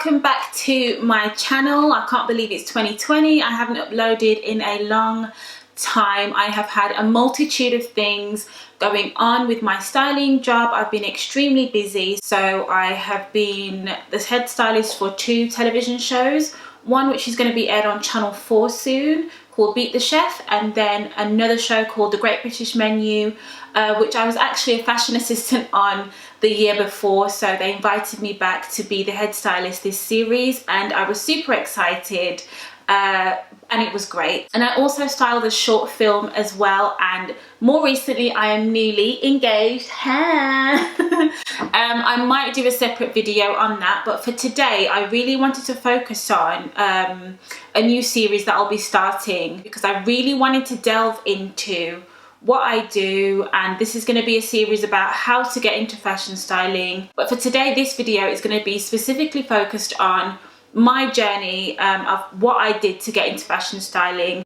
welcome back to my channel. I can't believe it's 2020. I haven't uploaded in a long time. I have had a multitude of things going on with my styling job. I've been extremely busy. So I have been the head stylist for 2 television shows. One which is going to be aired on Channel 4 soon, called Beat the Chef, and then another show called The Great British Menu, which I was actually a fashion assistant on the year before, so they invited me back to be the head stylist this series, and I was super excited. And it was great. And I also styled a short film as well, and more recently I am newly engaged. I might do a separate video on that, but for today I really wanted to focus on a new series that I'll be starting, because I really wanted to delve into what I do, and this is going to be a series about how to get into fashion styling. But for today, this video is going to be specifically focused on my journey of what I did to get into fashion styling.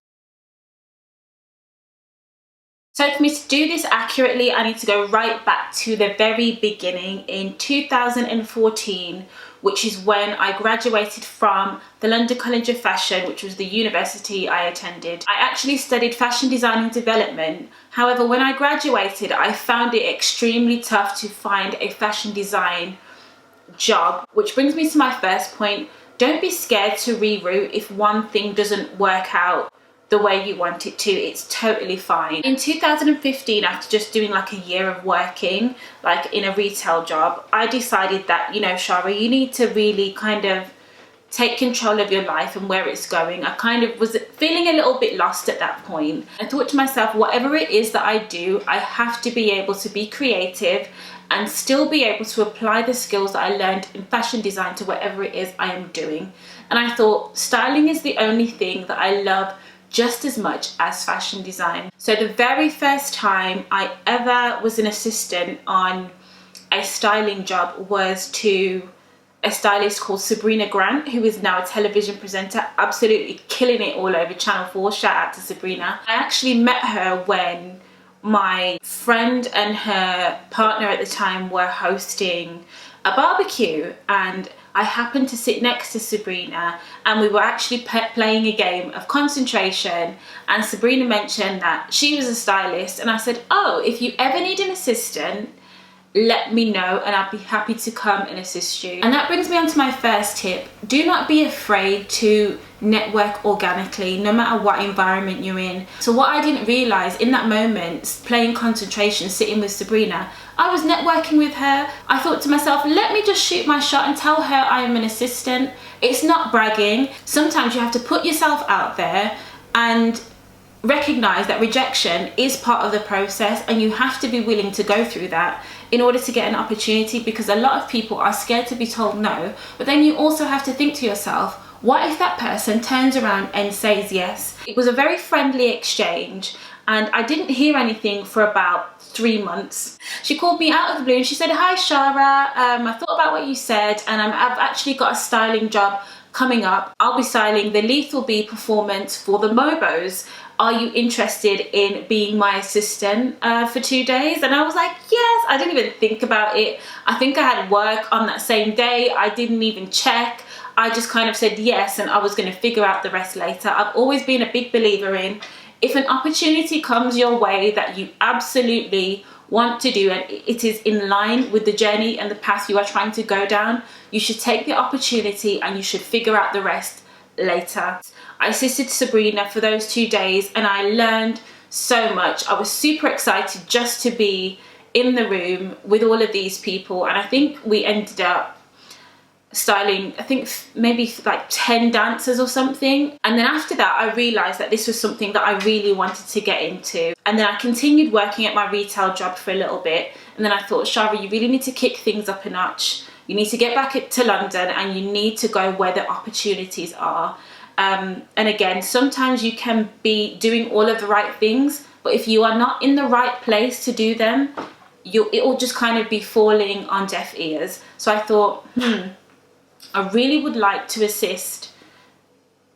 So for me to do this accurately, I need to go right back to the very beginning in 2014, which is when I graduated from the London College of Fashion, which was the university I attended. I actually studied fashion design and development. However, when I graduated, I found it extremely tough to find a fashion design job, which brings me to my first point. Don't be scared to reroute if one thing doesn't work out the way you want it to. It's totally fine. In 2015, after just doing like a year of working like in a retail job, I decided that, you know, Shara, you need to really kind of take control of your life and where it's going. I kind of was feeling a little bit lost at that point. I thought to myself, whatever it is that I do, I have to be able to be creative and still be able to apply the skills that I learned in fashion design to whatever it is I am doing. And I thought styling is the only thing that I love just as much as fashion design. So the very first time I ever was an assistant on a styling job was to a stylist called Sabrina Grant, who is now a television presenter, absolutely killing it all over Channel 4. Shout out to Sabrina. I actually met her when my friend and her partner at the time were hosting a barbecue, and I happened to sit next to Sabrina, and we were actually playing a game of concentration, and Sabrina mentioned that she was a stylist, and I said, oh, if you ever need an assistant, let me know and I'll be happy to come and assist you. And that brings me on to my first tip. Do not be afraid to network organically, no matter what environment you're in. So what I didn't realize in that moment, playing concentration, sitting with Sabrina, I was networking with her. I thought to myself, let me just shoot my shot and tell her I am an assistant. It's not bragging. Sometimes you have to put yourself out there and recognize that rejection is part of the process, and you have to be willing to go through that in order to get an opportunity, because a lot of people are scared to be told no. But then you also have to think to yourself, what if that person turns around and says yes? It was a very friendly exchange, and I didn't hear anything for about 3 months. She called me out of the blue and she said, hi Shara, I thought about what you said, and I've actually got a styling job coming up. I'll be styling the Lethal Bee performance for the Mobos. Are you interested in being my assistant for 2 days? And I was like, yes. I didn't even think about it. I think I had work on that same day. I didn't even check. I just kind of said yes, and I was going to figure out the rest later. I've always been a big believer in, if an opportunity comes your way that you absolutely want to do and it is in line with the journey and the path you are trying to go down, you should take the opportunity and you should figure out the rest later. I assisted Sabrina for those 2 days and I learned so much. I was super excited just to be in the room with all of these people, and I think we ended up styling, I think maybe like 10 dancers or something. And then after that I realized that this was something that I really wanted to get into, and then I continued working at my retail job for a little bit, and then I thought, Shara, you really need to kick things up a notch. You need to get back to London and you need to go where the opportunities are. And again, sometimes you can be doing all of the right things, but if you are not in the right place to do them, it will just kind of be falling on deaf ears. So I thought, I really would like to assist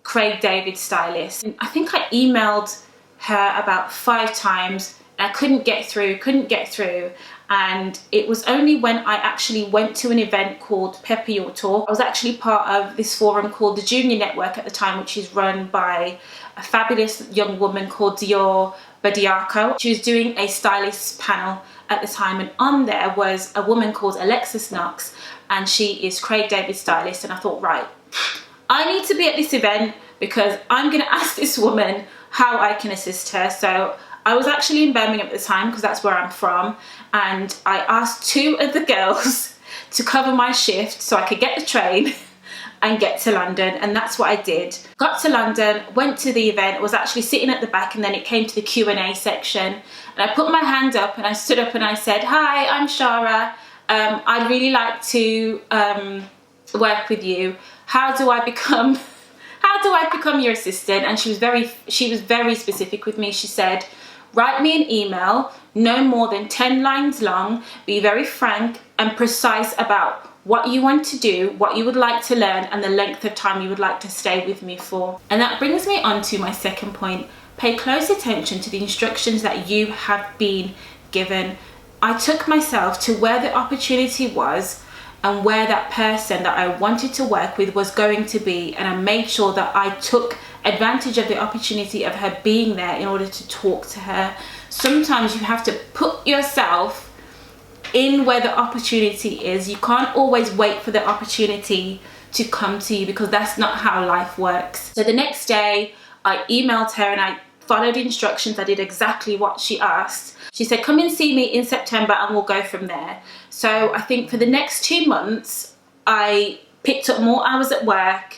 Craig David stylist. I think I emailed her about 5 times, and I couldn't get through. And it was only when I actually went to an event called Pepper Your Talk. I was actually part of this forum called the Junior Network at the time, which is run by a fabulous young woman called Dior Bediako. She was doing a stylist panel at the time, and on there was a woman called Alexis Knox, and she is Craig David's stylist. And I thought, right, I need to be at this event because I'm going to ask this woman how I can assist her. So I was actually in Birmingham at the time because that's where I'm from, and I asked 2 of the girls to cover my shift so I could get the train and get to London, and that's what I did. Got to London, went to the event, was actually sitting at the back, and then it came to the Q&A section, and I put my hand up and I stood up and I said, "Hi, I'm Shara. I'd really like to work with you. How do I become your assistant?" And she was very specific with me. She said, "Write me an email, no more than 10 lines long, be very frank and precise about what you want to do, what you would like to learn, and the length of time you would like to stay with me for." And that brings me on to my second point. Pay close attention to the instructions that you have been given. I took myself to where the opportunity was and where that person that I wanted to work with was going to be, and I made sure that I took advantage of the opportunity of her being there in order to talk to her. Sometimes you have to put yourself in where the opportunity is. You can't always wait for the opportunity to come to you, because that's not how life works. So the next day I emailed her and I followed instructions. I did exactly what she asked. She said, "Come and see me in September and we'll go from there." So I think for the next 2 months I picked up more hours at work,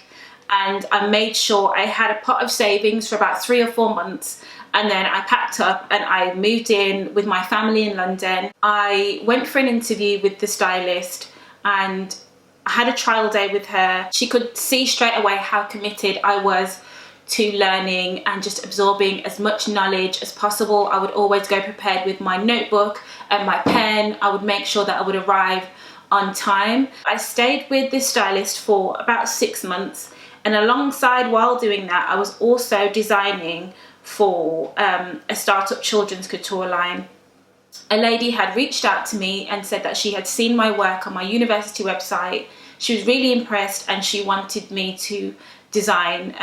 and I made sure I had a pot of savings for about 3 or 4 months. And then I packed up and I moved in with my family in London. I went for an interview with the stylist and I had a trial day with her. She could see straight away how committed I was to learning and just absorbing as much knowledge as possible. I would always go prepared with my notebook and my pen. I would make sure that I would arrive on time. I stayed with this stylist for about 6 months, and alongside while doing that I was also designing for a startup children's couture line. A lady had reached out to me and said that she had seen my work on my university website. She was really impressed and she wanted me to design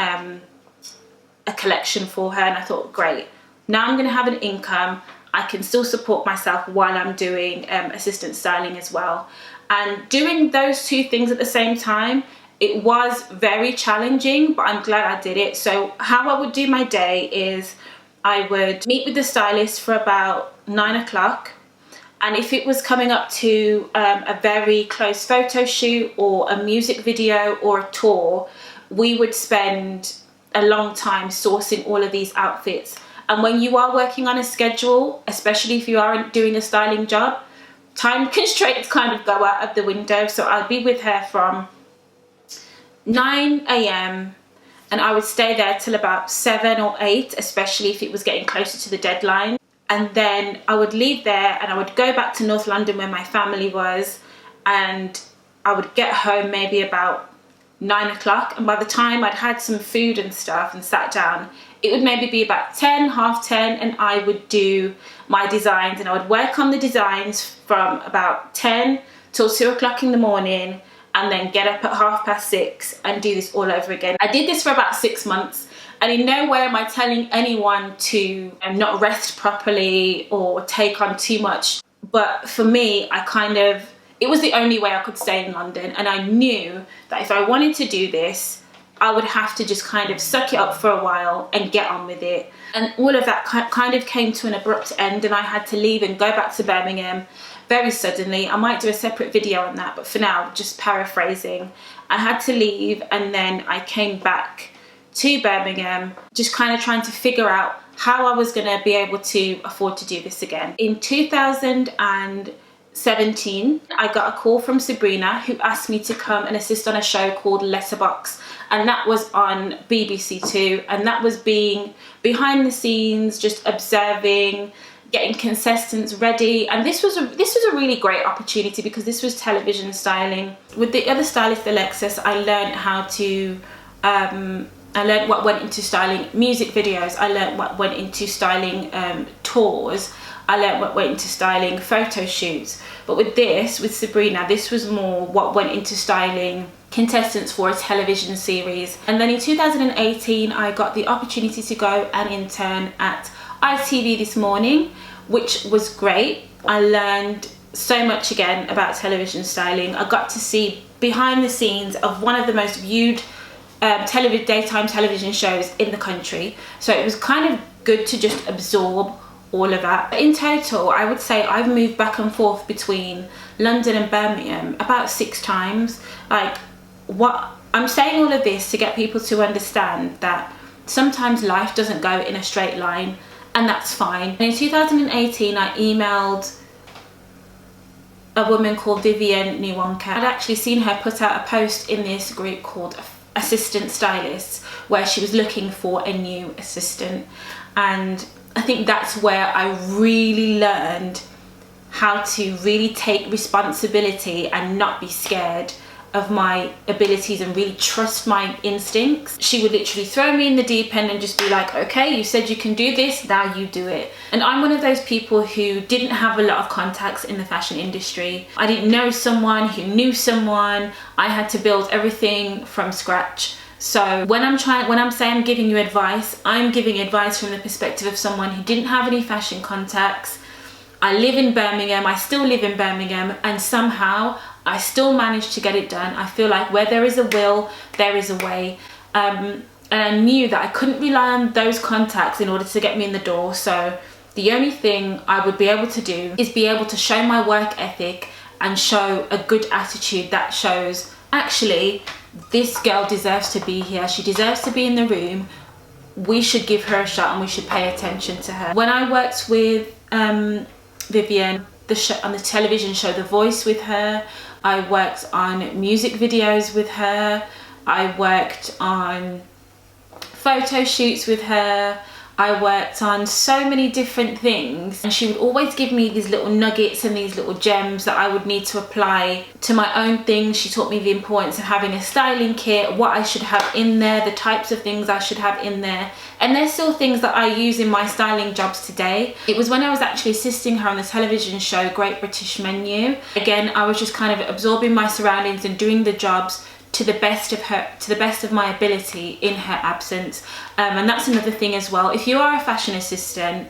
a collection for her, and I thought, great, now I'm going to have an income. I can still support myself while I'm doing assistant styling as well. And doing those 2 things at the same time, it was very challenging, but I'm glad I did it. So how I would do my day is I would meet with the stylist for about 9 o'clock. And if it was coming up to a very close photo shoot or a music video or a tour, we would spend a long time sourcing all of these outfits. And when you are working on a schedule, especially if you are doing a styling job, time constraints kind of go out of the window. So I'd be with her from 9 a.m. and I would stay there till about 7 or 8, especially if it was getting closer to the deadline. And then I would leave there and I would go back to North London where my family was, and I would get home maybe about 9 o'clock, and by the time I'd had some food and stuff and sat down, it would maybe be about 10, half 10, and I would do my designs, and I would work on the designs from about 10 till 2 o'clock in the morning, and then get up at 6:30 and do this all over again. I did this for about 6 months, and in no way am I telling anyone to not rest properly or take on too much, but for me, it was the only way I could stay in London, and I knew that if I wanted to do this, I would have to just kind of suck it up for a while and get on with it. And all of that kind of came to an abrupt end, and I had to leave and go back to Birmingham very suddenly. I might do a separate video on that, but for now, just paraphrasing, I had to leave, and then I came back to Birmingham, just kind of trying to figure out how I was going to be able to afford to do this again. In 2017, I got a call from Sabrina, who asked me to come and assist on a show called Letterbox, and that was on BBC Two, and that was being behind the scenes, just observing, getting contestants ready. And this was a really great opportunity because this was television styling. With the other stylist, Alexis, I learned I learned what went into styling music videos. I learned what went into styling tours, I learned what went into styling photo shoots. But with this, with Sabrina, this was more what went into styling contestants for a television series. And then in 2018, I got the opportunity to go and intern at ITV This Morning, which was great. I learned so much again about television styling. I got to see behind the scenes of one of the most viewed daytime television shows in the country. So it was kind of good to just absorb all of that. In total, I would say I've moved back and forth between London and Birmingham about 6 times. Like, what I'm saying all of this to get people to understand that sometimes life doesn't go in a straight line, and that's fine. And in 2018, I emailed a woman called Vivienne Nwonka. I'd actually seen her put out a post in this group called Assistant Stylists, where she was looking for a new assistant. And I think that's where I really learned how to really take responsibility and not be scared of my abilities and really trust my instincts. She would literally throw me in the deep end and just be like, okay, you said you can do this, now you do it. And I'm one of those people who didn't have a lot of contacts in the fashion industry. I didn't know someone who knew someone. I had to build everything from scratch. So when I'm saying I'm giving you advice, I'm giving advice from the perspective of someone who didn't have any fashion contacts. I live in Birmingham, I still live in Birmingham, and somehow I still managed to get it done. I feel like where there is a will, there is a way. And I knew that I couldn't rely on those contacts in order to get me in the door. So the only thing I would be able to do is be able to show my work ethic and show a good attitude that shows, actually, this girl deserves to be here. She deserves to be in the room. We should give her a shot and we should pay attention to her. When I worked with Vivienne, on the television show The Voice with her, I worked on music videos with her, I worked on photo shoots with her, I worked on so many different things, and she would always give me these little nuggets and these little gems that I would need to apply to my own things. She taught me the importance of having a styling kit, what I should have in there, the types of things I should have in there, and there's still things that I use in my styling jobs today. It was when I was actually assisting her on the television show Great British Menu. Again, I was just kind of absorbing my surroundings and doing the jobs to the best of my ability in her absence. And that's another thing as well. If you are a fashion assistant,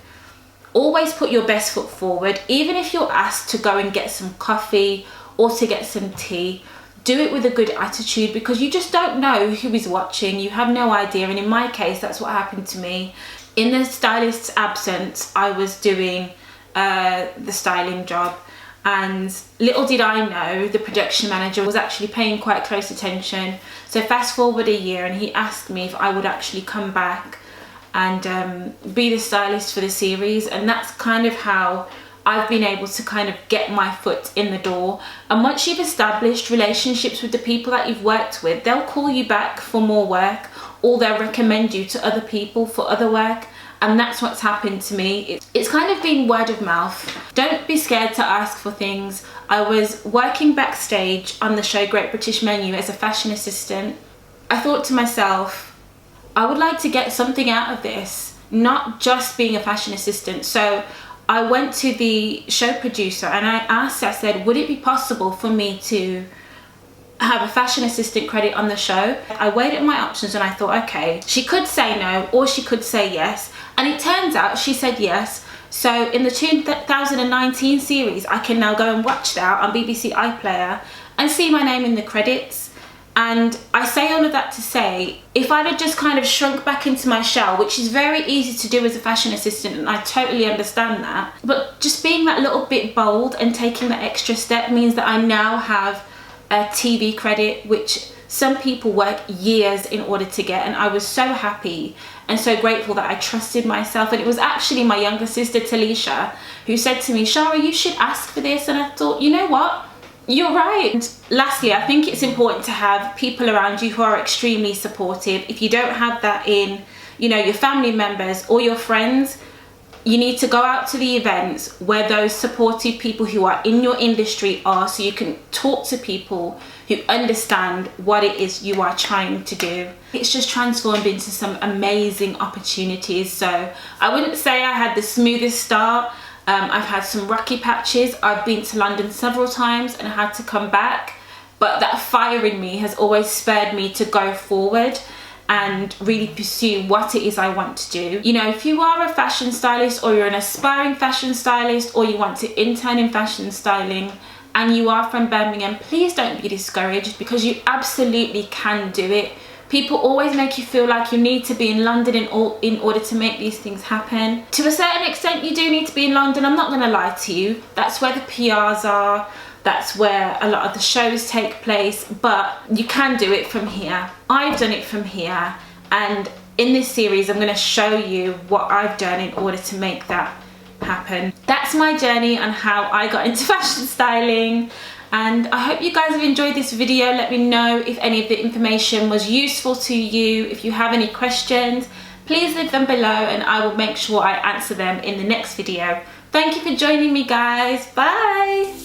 always put your best foot forward. Even if you're asked to go and get some coffee or to get some tea, do it with a good attitude, because you just don't know who is watching. You have no idea. And in my case, that's what happened to me. In the stylist's absence, I was doing the styling job. And little did I know, the production manager was actually paying quite close attention. So fast forward a year, and he asked me if I would actually come back and be the stylist for the series. And that's kind of how I've been able to kind of get my foot in the door. And once you've established relationships with the people that you've worked with, they'll call you back for more work, or they'll recommend you to other people for other work. And that's what's happened to me. It's kind of been word of mouth. Don't be scared to ask for things. I was working backstage on the show Great British Menu as a fashion assistant. I thought to myself, I would like to get something out of this, not just being a fashion assistant. So I went to the show producer and I asked her, I said, would it be possible for me to have a fashion assistant credit on the show? I weighed up my options and I thought, okay, she could say no or she could say yes. And it turns out she said yes. So in the 2019 series, I can now go and watch that on BBC iPlayer and see my name in the credits. And I say all of that to say, if I'd have just kind of shrunk back into my shell, which is very easy to do as a fashion assistant, and I totally understand that, but just being that little bit bold and taking that extra step means that I now have a TV credit, which some people work years in order to get. And I was so happy and so grateful that I trusted myself. And it was actually my younger sister Talisha who said to me, Shara, you should ask for this. And I thought, you know what, you're right. And lastly, I think it's important to have people around you who are extremely supportive. If you don't have that in, you know, your family members or your friends, You need to go out to the events where those supportive people who are in your industry are, so you can talk to people who understand what it is you are trying to do. It's just transformed into some amazing opportunities. So I wouldn't say I had the smoothest start. I've had some rocky patches. I've been to London several times and had to come back, but that fire in me has always spurred me to go forward and really pursue what it is I want to do. You know, if you are a fashion stylist, or you're an aspiring fashion stylist, or you want to intern in fashion styling and you are from Birmingham, please don't be discouraged, because you absolutely can do it. People always make you feel like you need to be in London in order to make these things happen. To a certain extent, you do need to be in London. I'm not going to lie to you. That's where the PRs are. That's where a lot of the shows take place, but you can do it from here. I've done it from here, and in this series I'm going to show you what I've done in order to make that happen. That's my journey on how I got into fashion styling, and I hope you guys have enjoyed this video. Let me know if any of the information was useful to you. If you have any questions, please leave them below and I will make sure I answer them in the next video. Thank you for joining me, guys. Bye.